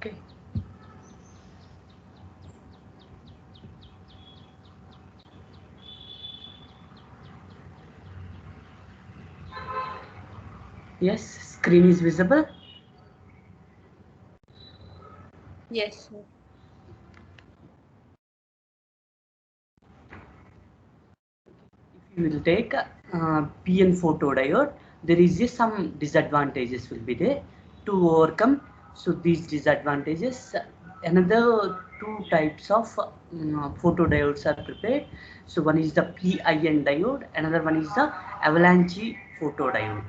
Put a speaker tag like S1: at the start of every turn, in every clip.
S1: Okay. Yes, screen is visible.
S2: Yes, sir.
S1: If you will take PN photodiode, there is some disadvantages will be there to overcome. So these disadvantages, another two types of photodiodes are prepared. So one is the PIN diode, another one is the avalanche photodiode.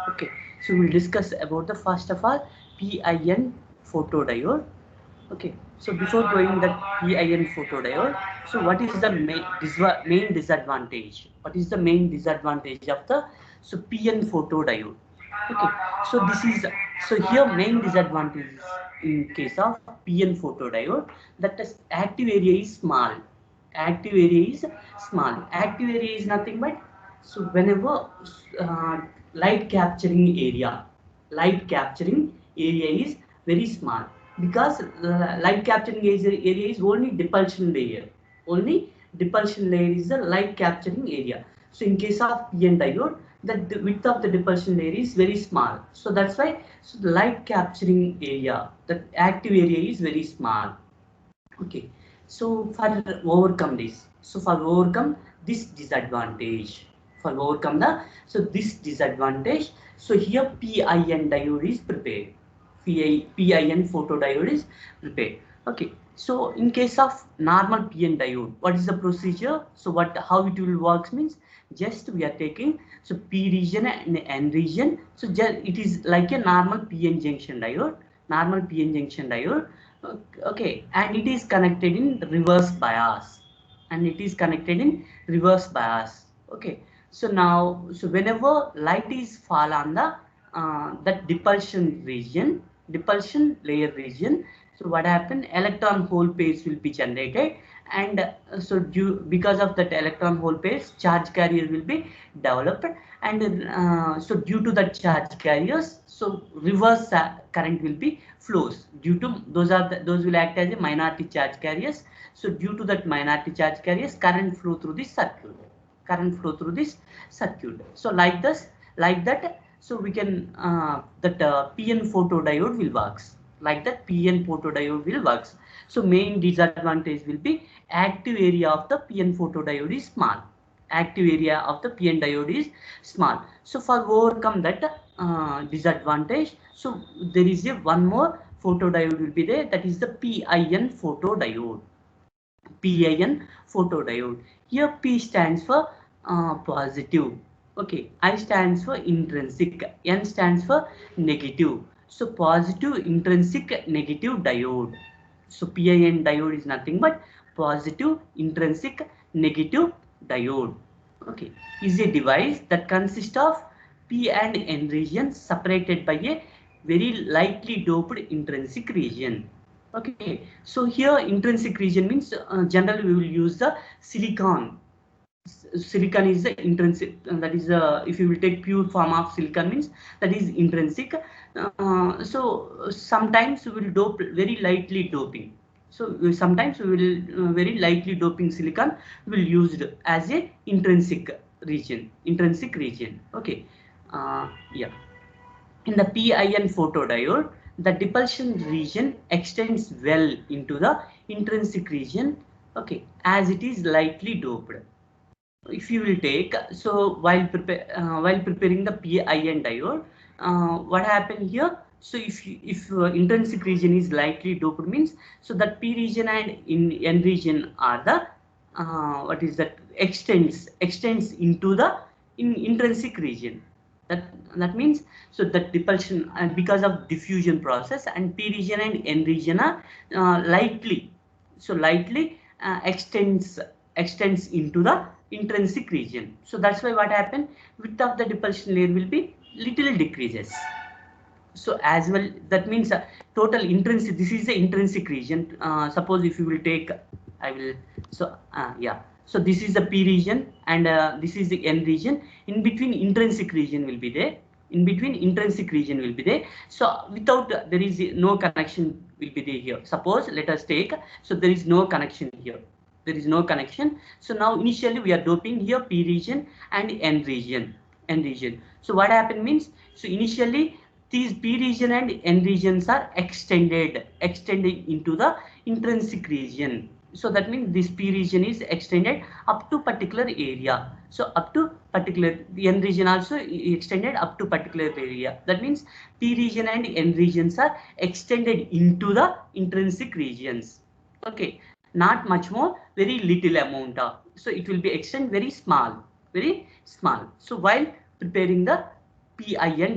S1: Okay, so we'll discuss about the first of all PIN photodiode. Okay, so before going that PIN photodiode, so what is the main disadvantage? What is the main disadvantage of the PN photodiode? Okay, so this is so here main disadvantage is in case of PN photodiode that the active area is small. Active area is small. Active area is nothing but so whenever uh, light capturing area is very small because light capturing area is only depulsion layer. Only depulsion layer is the light capturing area. So in case of PN diode, the width of the depulsion layer is very small. So that's why so the light capturing area, the active area is very small. Okay. So for overcome this disadvantage, for overcome the this disadvantage, so here PIN diode is prepared. PIN photodiode is prepared. Okay. So in case of normal PN diode, what is the procedure? So how it will works means just we are taking so P region and N region. So just it is like a normal PN junction diode, normal PN junction diode. Okay, and it is connected in reverse bias, and it is connected in reverse bias. Okay, so now so whenever light is fall on the that depulsion region, depulsion layer region, so what happen, electron hole pairs will be generated, and so due because of that electron hole pairs charge carrier will be developed, and so due to the charge carriers, so reverse current will be flows due to those will act as a minority charge carriers. So due to that minority charge carriers, current flow through this circuit, so like that, so we can that PN photodiode will works, like that PN photodiode will works. So main disadvantage will be active area of the PN photodiode is small. Active area of the PN diode is small. So for overcome that disadvantage, so there is a one more photodiode will be there, that is the PIN photodiode. PIN photodiode. Here P stands for positive. Okay, I stands for intrinsic, N stands for negative. So positive intrinsic negative diode. So PIN diode is nothing but positive intrinsic negative diode. Okay, is a device that consists of P and N regions separated by a very lightly doped intrinsic region. Okay, so here intrinsic region means generally we will use the silicon. Silicon is the intrinsic, that is if you will take pure form of silicon means that is intrinsic. So sometimes we will dope very lightly doping. So sometimes we will very lightly doping silicon will used as a intrinsic region. Okay, yeah. In the PIN photodiode, the depulsion region extends well into the intrinsic region, okay, as it is lightly doped. If you will take, so while preparing the PIN diode, what happened here? So if intrinsic region is lightly doped means, so that P region and in N region are the what is that extends into the intrinsic region. That means so that depulsion, and because of diffusion process, and P region and N region are lightly extends into the intrinsic region. So that's why what happened, width of the depulsion layer will be little decreases. So as well, that means total intrinsic, this is the intrinsic region. Suppose if you will take, I will, so yeah, so this is the P region, and this is the N region. In between intrinsic region will be there. In between intrinsic region will be there. So without there is no connection will be there here. Suppose let us take, so there is no connection here. There is no connection. So now initially we are doping here P region and N region. N region. So what happened means, so initially these P region and N regions are extended into the intrinsic region. So that means this P region is extended up to particular area. So up to particular, the N region also extended up to particular area. That means P region and N regions are extended into the intrinsic regions. Okay, not much more, very little amount of. So it will be extend very small, very small. So while preparing the PIN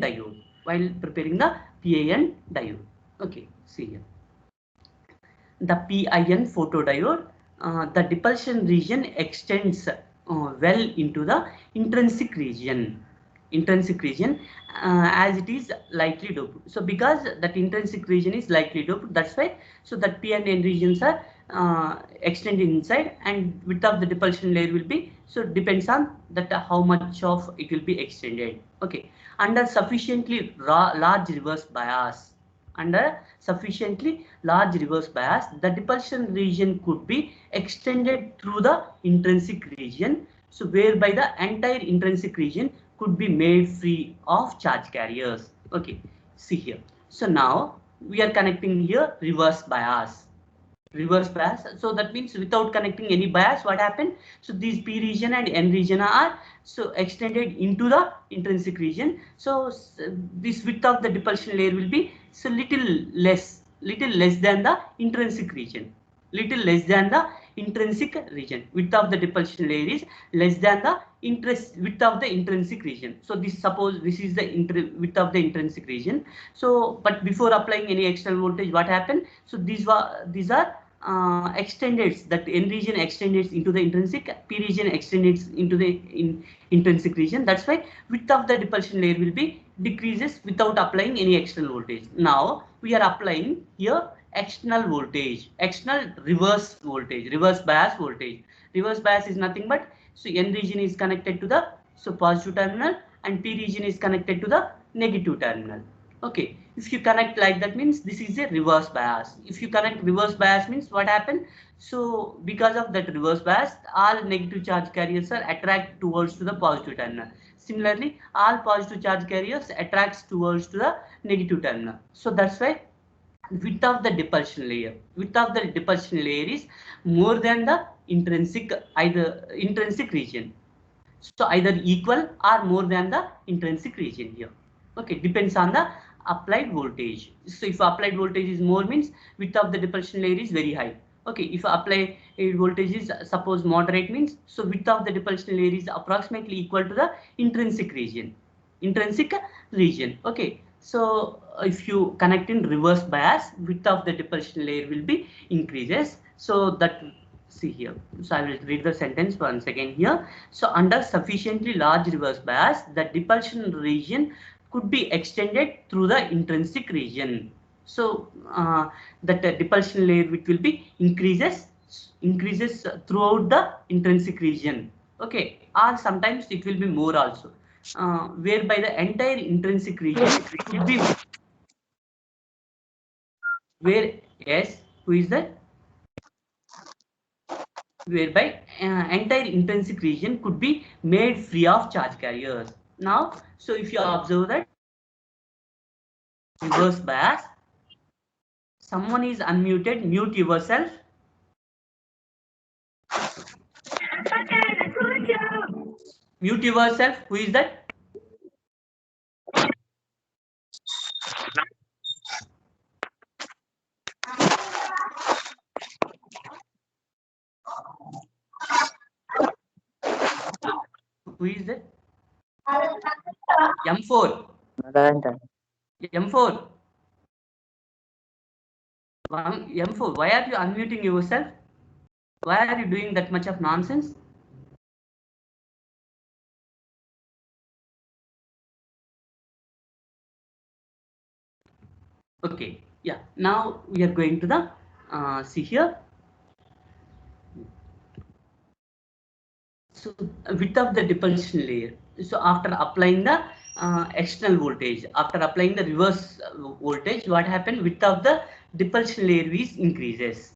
S1: diode, okay, see here. The PIN photodiode, the depulsion region extends well into the intrinsic region. As it is lightly doped. So because that intrinsic region is lightly doped, that's why. So that P and N regions are extended inside, and width of the depulsion layer will be, so depends on that how much of it will be extended. Okay, under sufficiently large reverse bias. Under sufficiently large reverse bias, the depulsion region could be extended through the intrinsic region, so whereby the entire intrinsic region could be made free of charge carriers. Okay, see here. So now we are connecting here reverse bias. So that means without connecting any bias, what happened? So these P region and N region are so extended into the intrinsic region. So this width of the depulsion layer will be so little less than the intrinsic region. Width of the depulsion layer is less than the width of the intrinsic region. So this, suppose this is the width of the intrinsic region. So but before applying any external voltage, what happened? So these are extended, that N region extended into the intrinsic, P region extended into the intrinsic region. That's why width of the depulsion layer will be decreases without applying any external voltage. Now we are applying here external voltage, external reverse bias voltage. Reverse bias is nothing but, so N region is connected to the positive terminal and P region is connected to the negative terminal. Okay, if you connect like that means this is a reverse bias. If you connect reverse bias means what happened? So because of that reverse bias, all negative charge carriers are attract towards to the positive terminal. Similarly, all positive charge carriers attracts towards to the negative terminal. So that's why width of the depulsion layer is more than the intrinsic region. So either equal or more than the intrinsic region here. Okay, depends on the applied voltage. So if applied voltage is more means width of the depulsion layer is very high. Okay, if applied voltage is suppose moderate means, so width of the depulsion layer is approximately equal to the intrinsic region. Okay, so if you connect in reverse bias, width of the depulsion layer will be increases. So that, see here. So I will read the sentence once again here. So under sufficiently large reverse bias, the depulsion region could be extended through the intrinsic region. So that depulsion layer which will be increases throughout the intrinsic region. Okay, or sometimes it will be more also, whereby the entire intrinsic region could be where, yes, who is that? Whereby entire intrinsic region could be made free of charge carriers. Now, so if you observe that reverse bias, someone is unmuted, mute yourself. Mute yourself. Who is that? Who is that? M4. M4. M4. Why are you unmuting yourself? Why are you doing that much of nonsense? Okay. Yeah. Now we are going to the see here. So width of the depulsion layer. So after applying the external voltage. After applying the reverse voltage, what happened? Width of the depulsion layer is increases.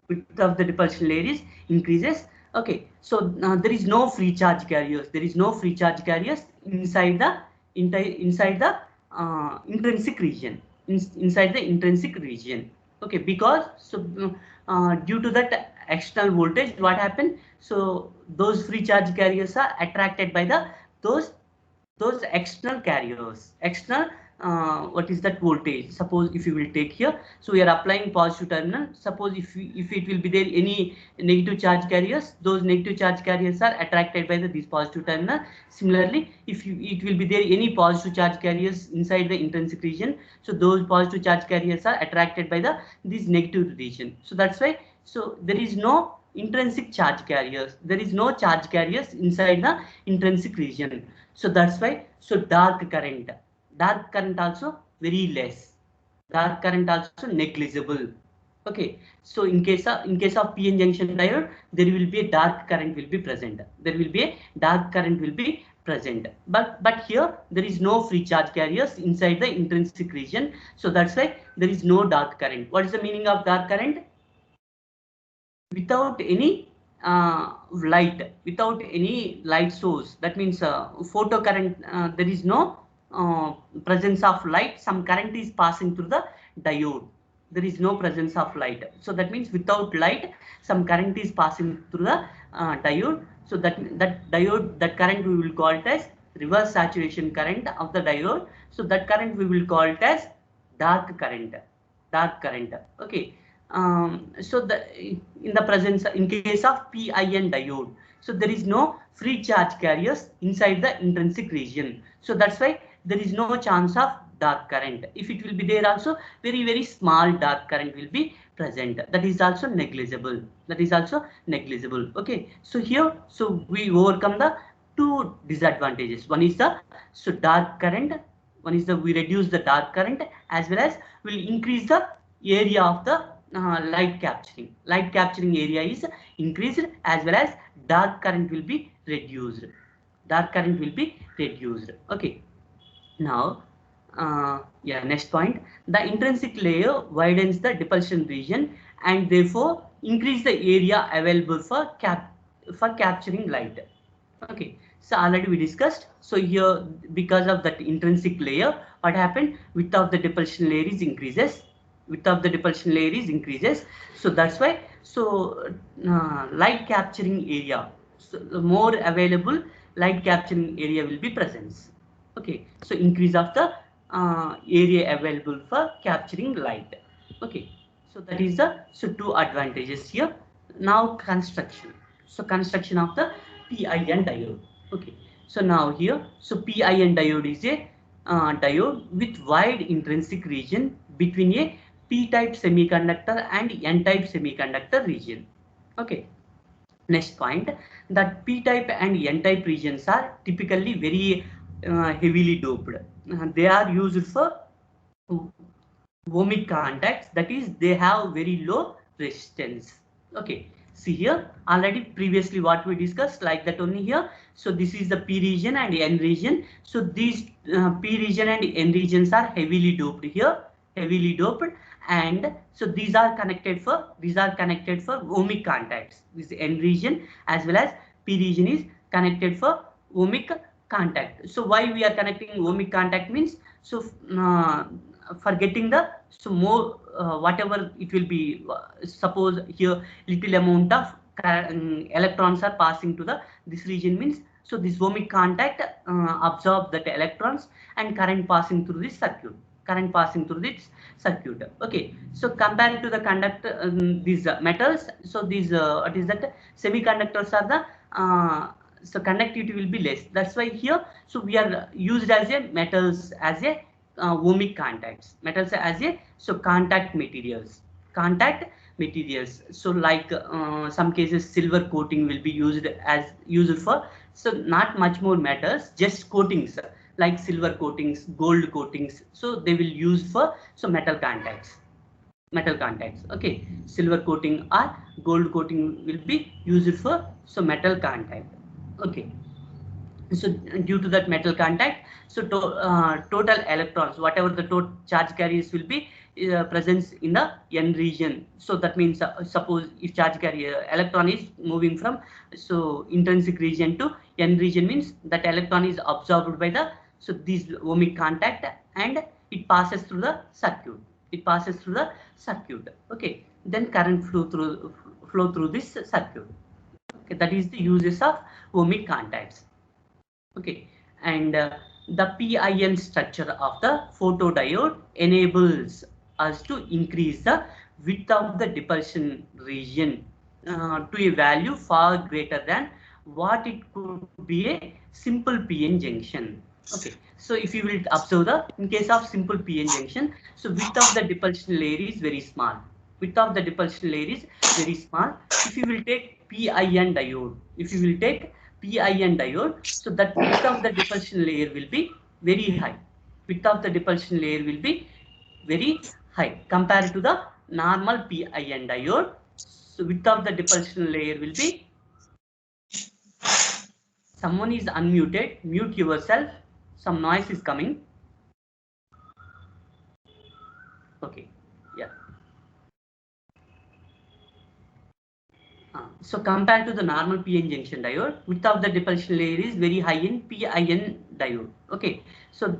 S1: Width of the depulsion layer is increases. Okay, so there is no free charge carriers. There is no free charge carriers inside the intrinsic region. Inside the intrinsic region. Okay, because so due to that external voltage, what happened? So those free charge carriers are attracted by the those those external carriers, external what is that voltage? Suppose if you will take here, so we are applying positive terminal. Suppose if it will be there any negative charge carriers, those negative charge carriers are attracted by this positive terminal. Similarly, if it will be there any positive charge carriers inside the intrinsic region, so those positive charge carriers are attracted by this negative region. So that's why, so there is no intrinsic charge carriers, there is no charge carriers inside the intrinsic region. So that's why, so dark current also very less, dark current also negligible. Okay, so in case of PN junction diode, there will be a dark current will be present, there will be a dark current will be present, but here there is no free charge carriers inside the intrinsic region. So that's why there is no dark current. What is the meaning of dark current? Without any without any light source, that means photo current, there is no presence of light, some current is passing through the diode, there is no presence of light. So that means without light, some current is passing through the diode. So that diode, that current we will call it as reverse saturation current of the diode. So that current we will call it as dark current, dark current. Okay, so in the presence, in case of PIN diode, so there is no free charge carriers inside the intrinsic region. So that's why there is no chance of dark current. If it will be there also, very small dark current will be present. That is also negligible. That is also negligible. Okay, so here, so we overcome the two disadvantages. One is the dark current. One is we reduce the dark current, as well as will increase the area of the light capturing. Light capturing area is increased, as well as dark current will be reduced. Dark current will be reduced. Okay. Now, yeah, next point. The intrinsic layer widens the depulsion region and therefore increase the area available for capturing light. Okay, so already we discussed. So here, because of that intrinsic layer, what happened? Width of the depulsion layer is increases. Width of the depulsion layer is increases. So that's why. So light capturing area, so the more available light capturing area will be presence. Okay, so increase of the area available for capturing light. Okay, so that is the two advantages here. Now construction. So construction of the PIN diode. Okay, so now here, so PIN diode is a diode with wide intrinsic region between a P-type semiconductor and N-type semiconductor region. Okay. Next point, that P-type and N-type regions are typically very heavily doped. They are used for ohmic contacts, that is they have very low resistance. Okay, see here already previously what we discussed, like that only here. So this is the P region and N region. So these P region and N regions are heavily doped here, heavily doped, and so these are connected for ohmic contacts. This N region as well as P region is connected for ohmic contact. So why we are connecting ohmic contact means, so for getting the, so more whatever it will be, suppose here little amount of electrons are passing to the this region means, so this ohmic contact absorb that electrons and current passing through this circuit, current passing through this circuit. Okay, so compared to the conductor, these metals, so these what is that, semiconductors are the so conductivity will be less. That's why here, so we are used as a metals as a ohmic contacts, metals as a, so contact materials, so like some cases silver coating will be used for, so not much more metals, just coatings like silver coatings, gold coatings, so they will use for, so metal contacts. Okay, silver coating or gold coating will be used for, so metal contact. Okay, So due to that metal contact, so total electrons, whatever the total charge carriers will be presence in the n region. So that means suppose if charge carrier electron is moving from so intrinsic region to n region, means that electron is absorbed by the so these ohmic contact, and it passes through the circuit. It passes through the circuit. Okay, then current flow through this circuit. Okay, that is the uses of ohmic contacts. Okay, and the PIN structure of the photodiode enables us to increase the width of the depulsion region to a value far greater than what it could be a simple PN junction. Okay, so if you will observe the in case of simple PN junction, so width of the depulsion layer is very small. Width of the depulsion layer is very small. If you will take PIN diode, if you will take PIN diode, so that width of the depulsion layer will be very high. Width of the depulsion layer will be very high compared to the normal PIN diode. So width of the depulsion layer will be. Someone is unmuted. Mute yourself. Some noise is coming. Okay. Yeah. So compared to the normal PN junction diode, width of the depulsion layer is very high in PIN diode. Okay, so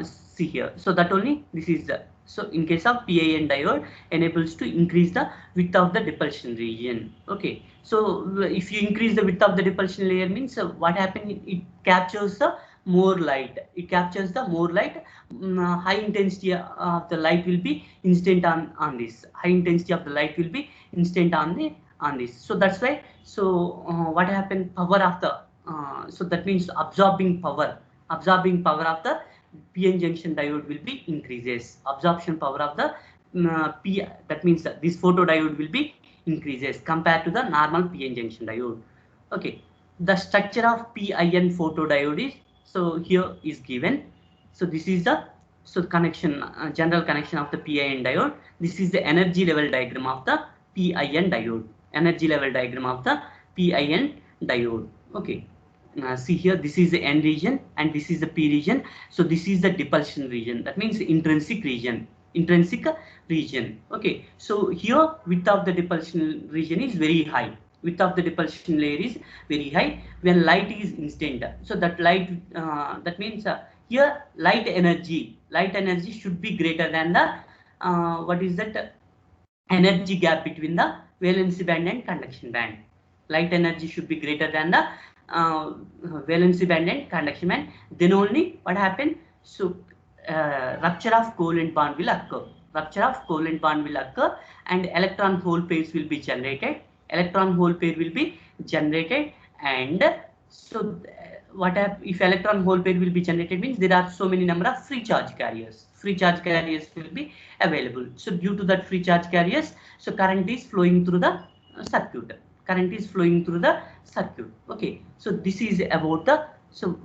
S1: see here. So that only this is the so in case of PIN diode enables to increase the width of the depulsion region. Okay, so if you increase the width of the depulsion layer, means what happens? It captures the more light. It captures the more light. High intensity of the light will be instant on this. High intensity of the light will be instant on this. So that's why. So what happened? Power of the so that means absorbing power of the PN junction diode will be increases. Absorption power of the P, that means this photodiode will be increases compared to the normal PN junction diode. Okay, the structure of PIN photodiode is so here is given. So this is the so connection general connection of the PIN diode. This is the energy level diagram of the PIN diode. Energy level diagram of the PIN diode. Okay. See here, this is the N region and this is the P region. So this is the depulsion region. That means intrinsic region. Intrinsic region. Okay. So here width of the depulsion region is very high. Width of the depulsion layer is very high when light is instant. So that light that means here light energy should be greater than the what is that energy gap between the valency band and conduction band. Light energy should be greater than the valency band and conduction band. Then only what happen? So rupture of covalent bond will occur. Rupture of covalent bond will occur, and electron hole pairs will be generated. Electron hole pair will be generated, and so what if electron hole pair will be generated means there are so many number of free charge carriers. Free charge carriers will be available. So due to that free charge carriers, so current is flowing through the circuit. Current is flowing through the circuit. Okay, so this is about the so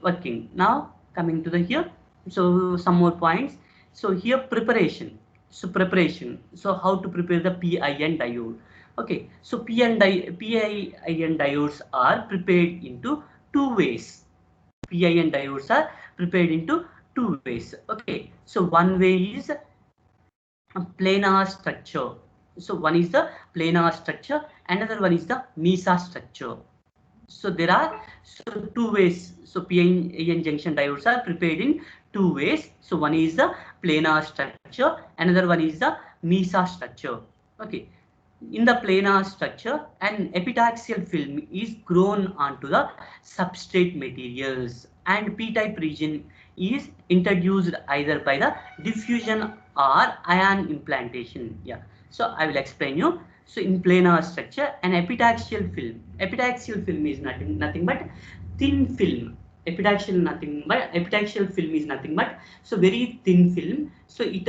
S1: working. Now coming to the here, so some more points. So here preparation. So preparation. So how to prepare the PIN diode? Okay, so PIN diodes are prepared into two ways. PIN diodes are prepared into two ways. Okay, so one way is a planar structure. So one is the planar structure, another one is the mesa structure. So there are two ways. So PIN junction diodes are prepared in two ways. So one is the planar structure, another one is the mesa structure. Okay. In the planar structure, an epitaxial film is grown onto the substrate materials, and p-type region is introduced either by the diffusion or ion implantation. Yeah, so I will explain you. So in planar structure, an epitaxial film is nothing but thin film. Epitaxial film is nothing but so very thin film. So it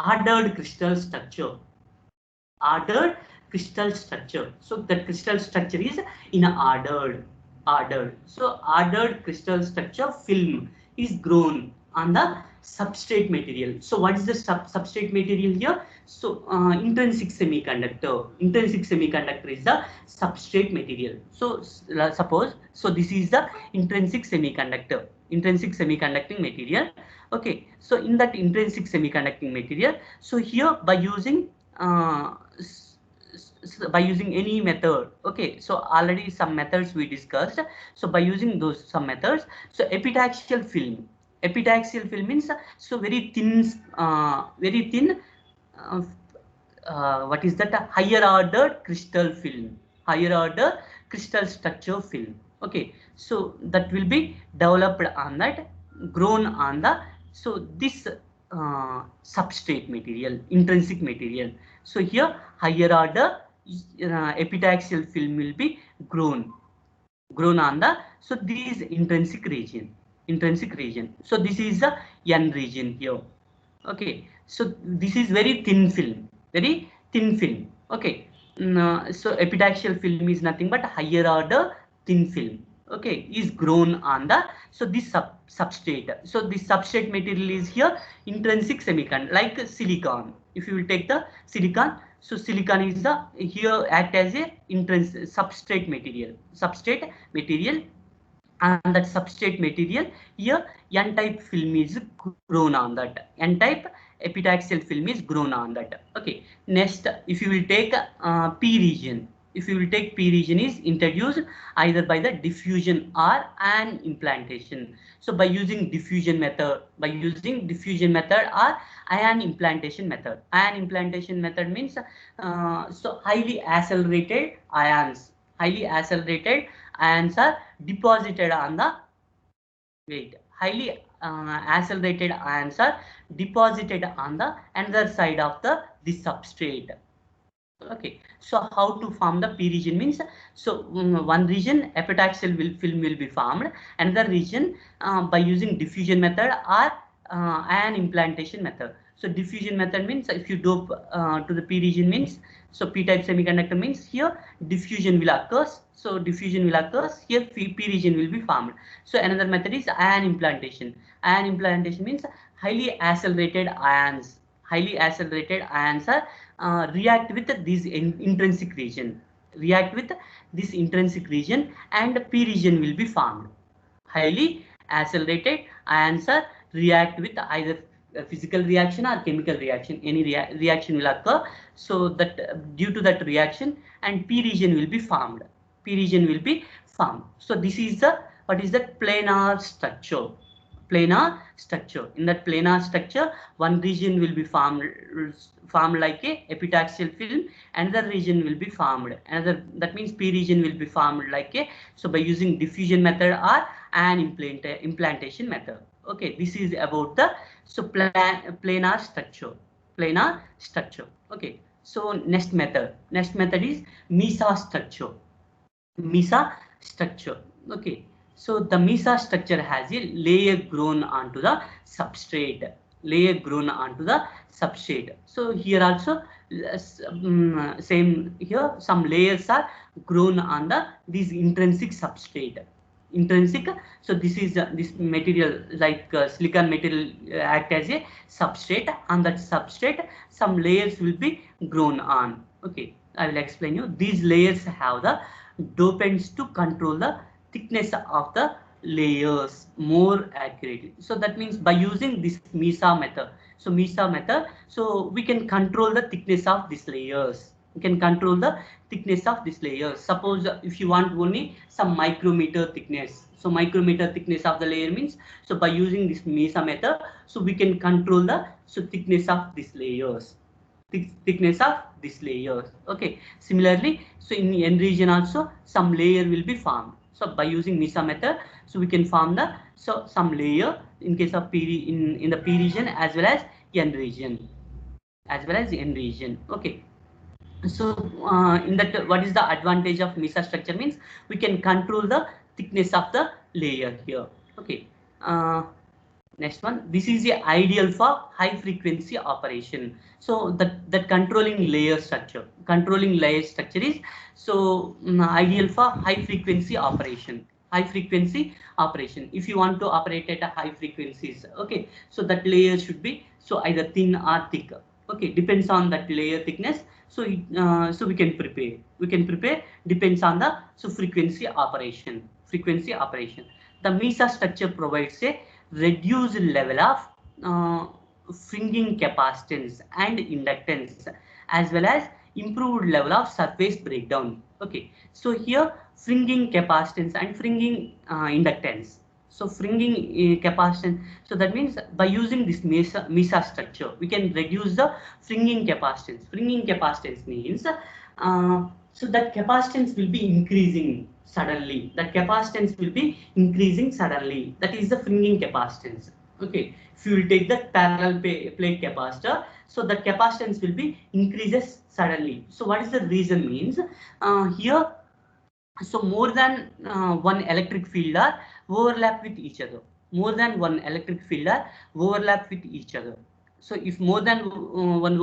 S1: ordered crystal structure. Ordered crystal structure. So that crystal structure is in ordered. So ordered crystal structure film is grown on the substrate material. So what is the substrate material here? So intrinsic semiconductor. Intrinsic semiconductor is the substrate material. So suppose, so this is the intrinsic semiconductor. Intrinsic semiconducting material. Okay. So in that intrinsic semiconducting material, so here uh, by using any method. Okay, so already some methods we discussed. So by using those some methods, so epitaxial film means so very thin uh, what is that, a higher order crystal film, higher order crystal structure film. Okay, so that will be developed on that, grown on the, so this substrate material, intrinsic material. So here higher order epitaxial film will be grown on the, so this intrinsic region. So this is the n region here. Okay, so this is very thin film. Okay, so epitaxial film is nothing but higher order thin film. Okay, is grown on the, so this substrate. So this substrate material is here intrinsic semiconductor, like silicon. If you will take the silicon, so silicon is the here act as a intrinsic substrate material, and that substrate material here n-type film is grown on that, n-type epitaxial film is grown on that. Okay, next if you will take p region, if you will take p region is introduced either by the diffusion or an implantation. So by using diffusion method, or ion implantation method. Ion implantation method means so highly accelerated ions are deposited on the, highly accelerated ions are deposited on the another side of the substrate. Okay, so how to form the p region means, so one region epitaxial film will be formed, another region by using diffusion method or ion implantation method. So diffusion method means if you dope to the p region means, so p-type semiconductor means here diffusion will occur. So diffusion will occur here, p region will be formed. So another method is ion implantation. Ion implantation means highly accelerated ions are react with this intrinsic region, and p region will be formed. Highly accelerated ions are react with either a physical reaction or chemical reaction, any reaction will occur. So that due to that reaction, and p region will be formed. So this is the, what is that, planar structure. In that planar structure, one region will be formed like a epitaxial film, another region will be formed, another, that means p region will be formed like a, so by using diffusion method or an implantation method. Okay, this is about the, so planar structure. Okay, so next method is mesa structure. Mesa structure. Okay, so the mesa structure has a layer grown onto the substrate. So here also same here, some layers are grown on the this intrinsic substrate. Intrinsic. So this is this material like silicon material act as a substrate. On that substrate, some layers will be grown on. Okay, I will explain you. These layers have the dopants to control the thickness of the layers more accurately. So that means by using this mesa method, so we can control the thickness of these layers. Suppose if you want only some micrometer thickness, so micrometer thickness of the layer means, so by using this mesa method, so we can control the, so thickness of these layers. Okay, similarly, so in the n region also some layer will be formed. So by using mesa method, so we can form the, so some layer in case of in the p region as well as n region. Okay, so in that, what is the advantage of mesa structure means, we can control the thickness of the layer here. Okay, next one, this is the ideal for high frequency operation. So that controlling layer structure is, so ideal for high frequency operation. high frequency operation. If you want to operate at a high frequencies, okay, so that layer should be so either thin or thick. Okay, depends on that layer thickness. So so we can prepare depends on the so frequency operation. The MESA structure provides a reduced level of uh, fringing capacitance and inductance, as well as improved level of surface breakdown. Okay, so here fringing capacitance and fringing inductance. So fringing capacitance, so that means by using this MESA structure, we can reduce the fringing capacitance. Fringing capacitance means so that capacitance will be increasing suddenly. That capacitance will be increasing suddenly. That is the fringing capacitance. Okay, if you will take the parallel plate capacitor, so the capacitance will be increases suddenly. So what is the reason means here, so more than one electric field are overlap with each other. More than one electric field are overlap with each other. So if more than one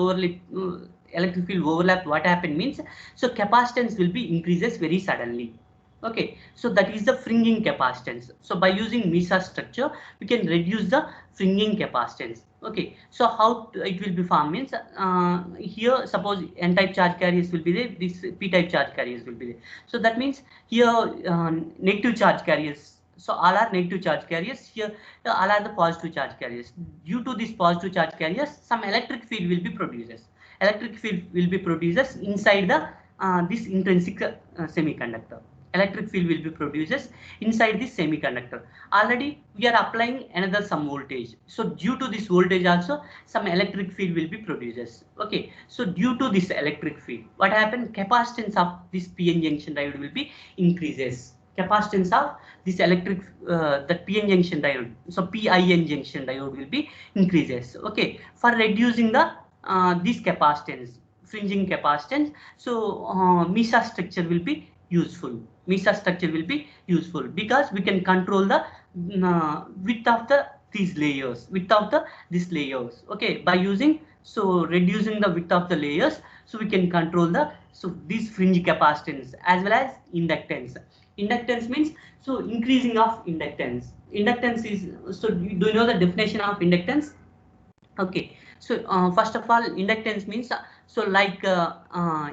S1: electric field overlap, what happen means so capacitance will be increases very suddenly. Okay, so that is the fringing capacitance. So by using MESA structure, we can reduce the fringing capacitance. Okay, so how it will be formed means here suppose n-type charge carriers will be there, this p-type charge carriers will be there. So that means here negative charge carriers. So all are negative charge carriers. Here all are the positive charge carriers. Due to this positive charge carriers, some electric field will be produced. Electric field will be produced inside the this intrinsic semiconductor. Electric field will be produced inside this semiconductor. Already we are applying another some voltage. So due to this voltage also some electric field will be produced. Okay. So due to this electric field, what happened? Capacitance of this PN junction diode will be increases. Capacitance of this electric that PN junction diode, so PIN junction diode will be increases. Okay. For reducing the this capacitance, fringing capacitance, so MESA structure will be useful. MESA structure will be useful because we can control the width of the these layers, width of the these layers. Okay, by using so reducing the width of the layers, so we can control the so these fringe capacitance as well as inductance. Inductance means so increasing of inductance. Inductance is so do you know the definition of inductance? Okay, so first of all, inductance means so like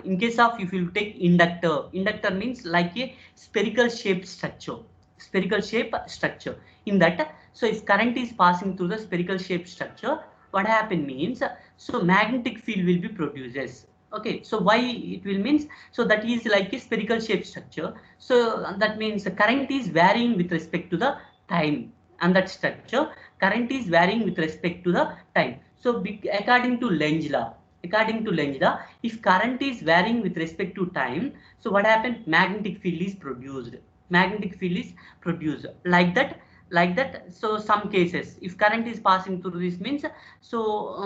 S1: in case of if you take inductor, inductor means like a spherical shaped structure, spherical shape structure. In that, so if current is passing through the spherical shaped structure, what happen means so magnetic field will be produces. Okay, so why it will means so that is like a spherical shaped structure. So that means the current is varying with respect to the time, and that structure current is varying with respect to the time. So according to Lenz law, if current is varying with respect to time, so what happens? Magnetic field is produced. Magnetic field is produced like that. Like that. So some cases, if current is passing through this means so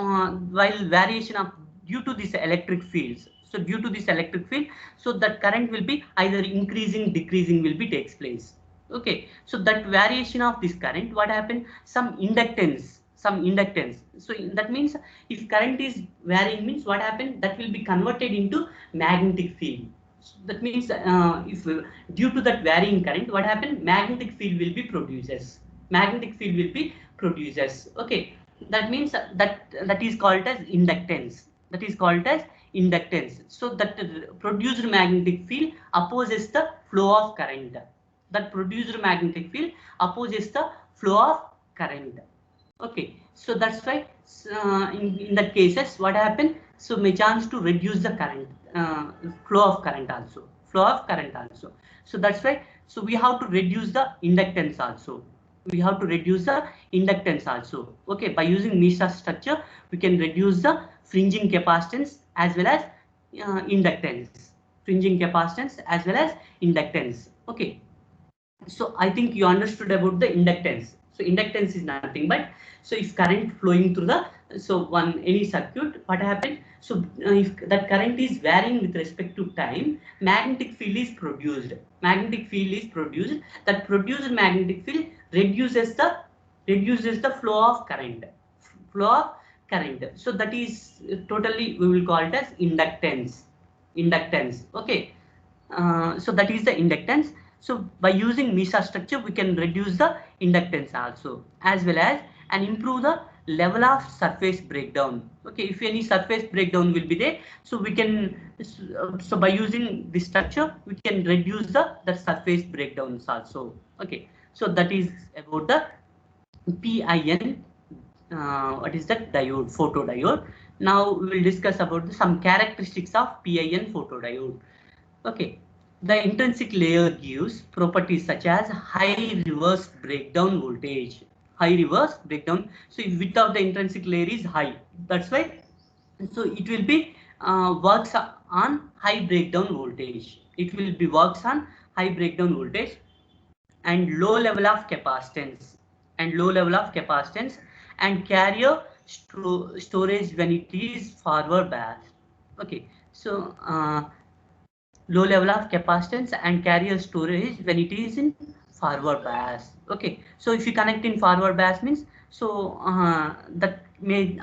S1: while variation of due to this electric fields. So due to this electric field, so that current will be either increasing, decreasing will be takes place. Okay, so that variation of this current, what happened? Some inductance, so that means if current is varying means what happened? That will be converted into magnetic field. So that means if due to that varying current, what happened? Magnetic field will be produces. Magnetic field will be produces. Okay, that means that is called as inductance. That is called as inductance. So that produced magnetic field opposes the flow of current. That produced magnetic field opposes the flow of current. Okay, so that's why in that cases what happen? So may chance to reduce the current flow of current also, flow of current also. So that's why so we have to reduce the inductance also. We have to reduce the inductance also. Okay, by using MESA structure, we can reduce the fringing capacitance as well as inductance. Fringing capacitance as well as inductance. Okay. So I think you understood about the inductance. So inductance is nothing but so if current flowing through the so one any circuit, what happened? So if that current is varying with respect to time, magnetic field is produced. Magnetic field is produced. That produced magnetic field reduces the flow of current. Flow of current. So that is totally we will call it as inductance. Inductance. Okay. So that is the inductance. So by using MESA structure, we can reduce the inductance also, as well as and improve the level of surface breakdown. Okay, if any surface breakdown will be there, so we can so by using this structure, we can reduce the surface breakdowns also. Okay, so that is about the PIN. What is that? Diode, photodiode. Now we will discuss about some characteristics of PIN photodiode. Okay, the intrinsic layer gives properties such as high reverse breakdown voltage. High reverse breakdown. So width of the intrinsic layer is high. That's why. So it will be works on high breakdown voltage. It will be works on high breakdown voltage and low level of capacitance and carrier storage when it is forward biased. Okay, so low level of capacitance and carrier storage when it is in forward bias. Okay, so if you connect in forward bias means, so that may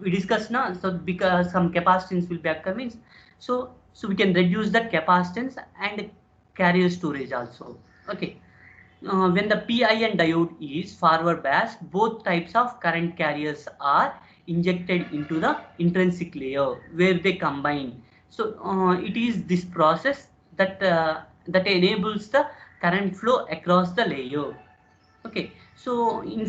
S1: we discuss now. So because some capacitance will be occur means, so we can reduce that capacitance and carrier storage also. Okay, when the PIN diode is forward biased, both types of current carriers are injected into the intrinsic layer where they combine. So it is this process that enables the current flow across the layer. Okay, so in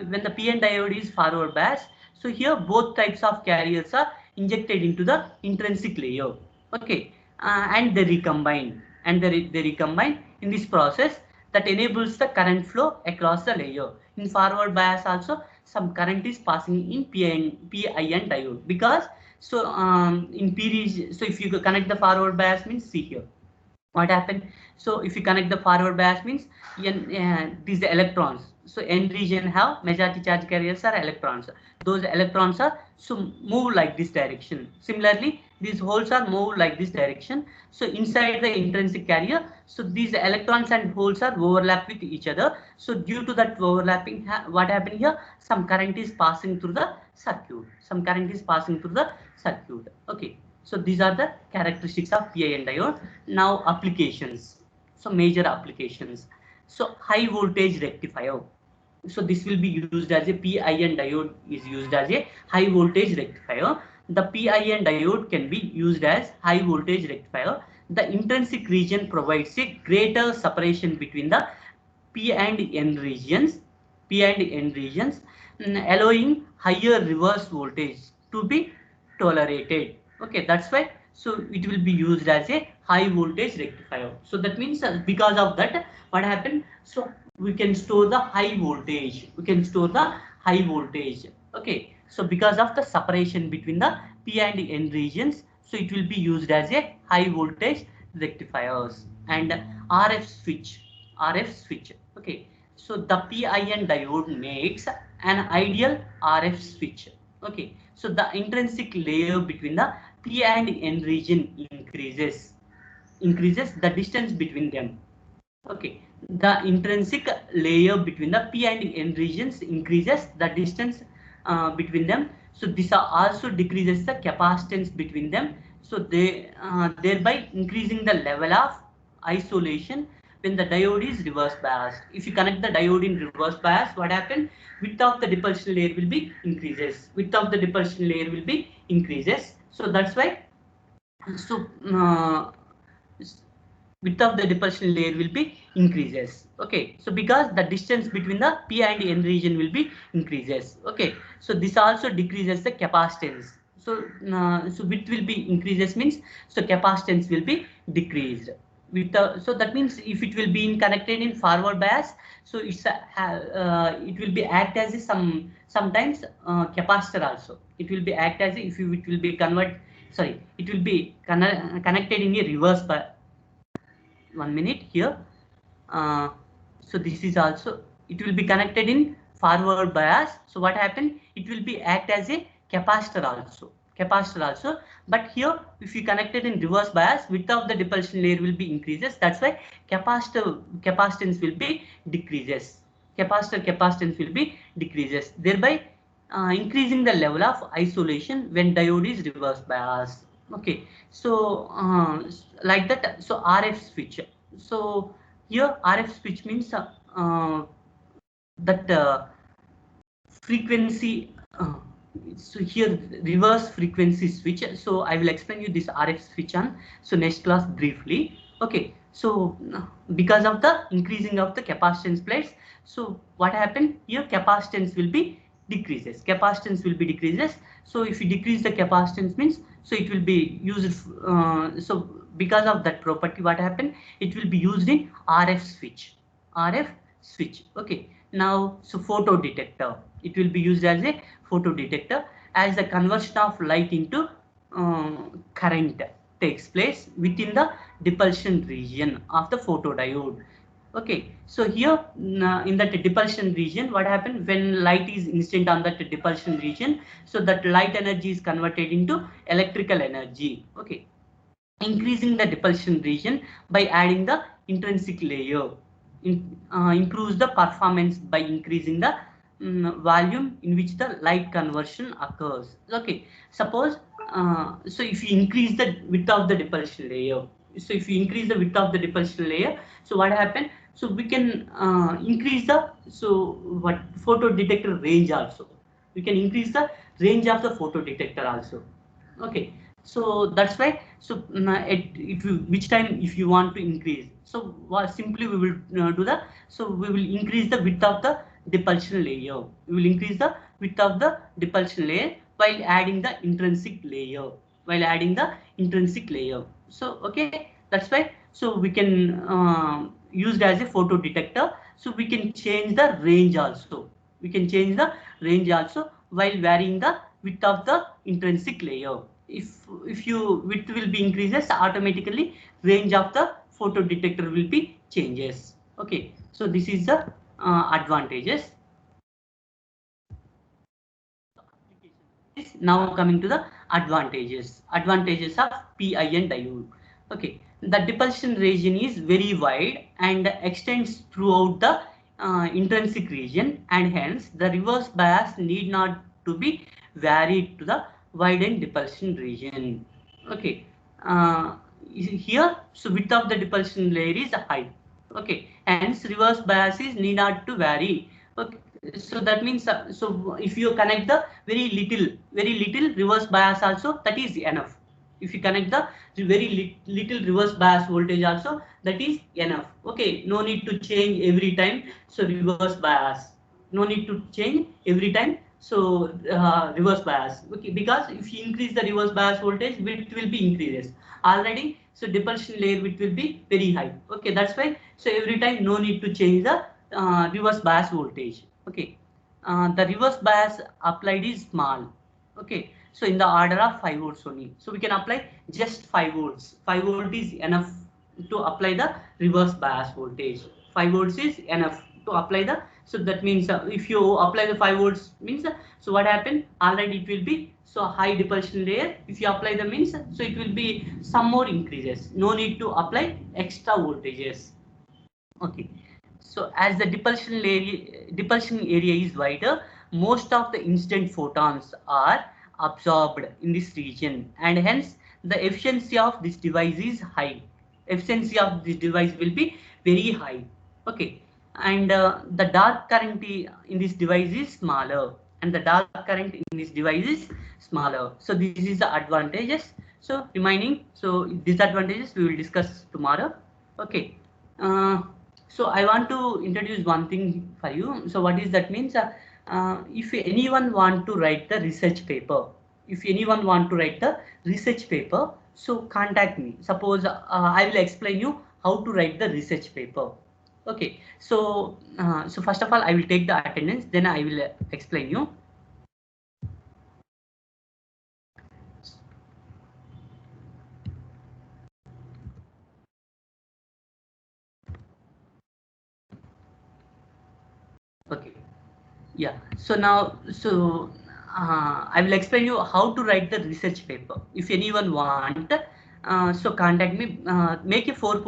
S1: when the PN diode is forward biased, so here both types of carriers are injected into the intrinsic layer. Okay, and they recombine they recombine in this process that enables the current flow across the layer. In forward bias also some current is passing in PIN diode because so in PDs, so if you connect the forward bias means see here what happened. So if you connect the forward bias means these electrons, so n region have majority charge carriers are electrons. Those electrons are so move like this direction. Similarly these holes are move like this direction. So inside the intrinsic carrier, so these electrons and holes are overlap with each other. So due to that overlapping, what happened here, some current is passing through the circuit. Okay, so these are the characteristics of PIN diode. Now applications. So major applications. So high voltage rectifier. So this will be used as a PIN diode is used as a high voltage rectifier. The PIN diode can be used as high voltage rectifier. The intrinsic region provides a greater separation between the P and N regions, allowing higher reverse voltage to be tolerated. Okay, that's why. So it will be used as a high voltage rectifier. So that means because of that, what happened? So we can store the high voltage. Okay. So because of the separation between the P and N regions, so it will be used as a high voltage rectifiers and RF switch. Okay, so the PIN diode makes an ideal RF switch. Okay, so the intrinsic layer between the P and N region increases the distance between them. Okay, the intrinsic layer between the P and N regions increases the distance between them. So this also decreases the capacitance between them. So they thereby increasing the level of isolation when the diode is reverse biased. If you connect the diode in reverse bias, what happens? Width of the depletion layer will be increases. So that's why. So width of the depression layer will be increases. Okay, so because the distance between the P and N region will be increases. Okay, so this also decreases the capacitance. So so width will be increases means so capacitance will be decreased with the, so that means if it will be connected in forward bias, so it will be act as a sometimes capacitor also. It will be act as a, if you, it will be it will be connected in a reverse bias. 1 minute here. uh, so this is also, it will be connected in forward bias. So what happened, it will be act as a capacitor also. But here if you connected in reverse bias, width of the depletion layer will be increases. That's why capacitance will be decreases. Capacitance will be decreases, thereby increasing the level of isolation when diode is reverse bias. Okay, so like that. So RF switch. So Here RF switch means that frequency, so here reverse frequency switch. So I will explain you this RF switch on so next class briefly. Okay, so because of the increasing of the capacitance plates, so what happened here, capacitance will be decreases. So if you decrease the capacitance means, so it will be used, so because of that property what happened, it will be used in RF switch. Okay, now so photo detector, it will be used as a photo detector, as the conversion of light into current takes place within the depulsion region of the photodiode. Okay, so here in that depulsion region, what happens when light is incident on that depulsion region, so that light energy is converted into electrical energy. Okay, increasing the depulsion region by adding the intrinsic layer improves the performance by increasing the volume in which the light conversion occurs. Okay, suppose so if you increase the width of the depulsion layer, so if you increase the width of the depulsion layer, so what happened, so we can increase the, so what, photo detector range also, we can increase the range of the photo detector also. Okay, so that's why, so if you, which time if you want to increase, so what simply we will do the, so we will increase the width of the depulsion layer, we will increase the width of the depulsion layer while adding the intrinsic layer, so okay, that's why, so we can use it as a photo detector, so we can change the range also, while varying the width of the intrinsic layer. If you width will be increases, automatically range of the photo detector will be changes. Okay, so this is the advantages. Now coming to the advantages of PIN diode. Okay, the depulsion region is very wide and extends throughout the intrinsic region, and hence the reverse bias need not to be varied to the widened depulsion region. Okay, here, so width of the depulsion layer is high. Okay, hence reverse bias is need not to vary. Okay, so that means, so if you connect the very little reverse bias also, that is enough. If you connect the very little reverse bias voltage also, that is enough. Okay, no need to change every time, so reverse bias, no need to change every time, so reverse bias. Okay, because if you increase the reverse bias voltage, width will be increases already, so depulsion layer width will be very high. Okay, that's why, so every time no need to change the reverse bias voltage. Okay, the reverse bias applied is small. Okay, so in the order of 5 volts only, so we can apply just 5 volts. 5 volt is enough to apply the reverse bias voltage. 5 volts is enough to apply the, so that means if you apply the 5 volts means, so what happened, already it will be so high depulsion layer, if you apply the means, so it will be some more increases, no need to apply extra voltages. Okay, so as the depulsion area is wider, most of the incident photons are absorbed in this region, and hence the efficiency of this device is high. Efficiency of this device will be very high. Okay, and the dark current in this device is smaller, and the dark current in this device is smaller. So this is the advantages. So remaining, so disadvantages we will discuss tomorrow. Okay. Uh, so I want to introduce one thing for you. So what is that means? If anyone want to write the research paper, so contact me. Suppose I will explain you how to write the research paper. Okay. So so first of all, I will take the attendance. Then I will explain you. Okay. Yeah, so now, so I will explain you how to write the research paper. If anyone want, so contact me, make a 4